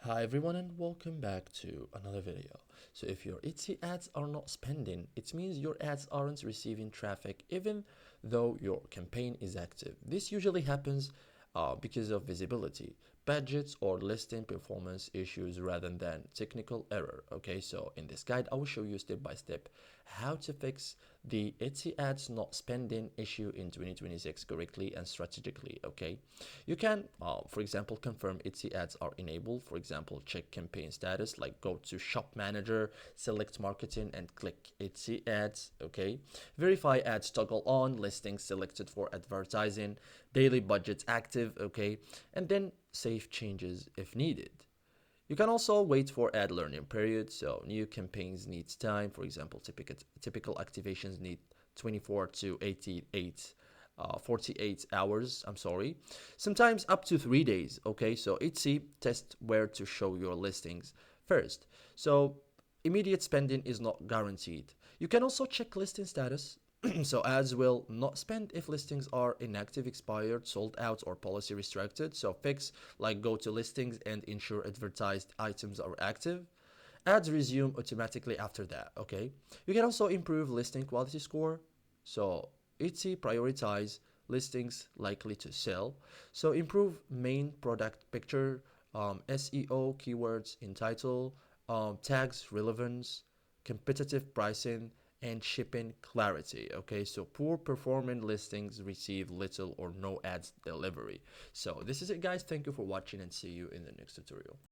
Hi everyone and welcome back to another video. So if your Etsy ads are not spending, it means your ads aren't receiving traffic even though your campaign is active. This usually happens because of visibility, budgets, or listing performance issues rather than technical error. Okay, so in this guide, I will show you step by step how to fix the Etsy ads not spending issue in 2026 correctly and strategically. Okay, you can, for example, confirm Etsy ads are enabled. For example, check campaign status, like go to Shop Manager, select Marketing, and click Etsy ads. Okay, verify ads toggle on, listings selected for advertising, daily budgets active. Okay, and then save changes if needed. You can also wait for ad learning period, so new campaigns needs time. For example, typical activations need 24 to 88 48 hours, I'm sorry, sometimes up to 3 days. Okay, so Etsy test where to show your listings first. So immediate spending is not guaranteed. You can also check listing status. So ads will not spend if listings are inactive, expired, sold out, or policy restricted. So fix, like go to listings and ensure advertised items are active. Ads resume automatically after that. Okay, you can also improve listing quality score. So Etsy prioritize listings likely to sell. So improve main product picture, SEO keywords in title, tags relevance, competitive pricing, and shipping clarity. Okay, so poor performing listings receive little or no ads delivery. So this is it, guys. Thank you for watching and see you in the next tutorial.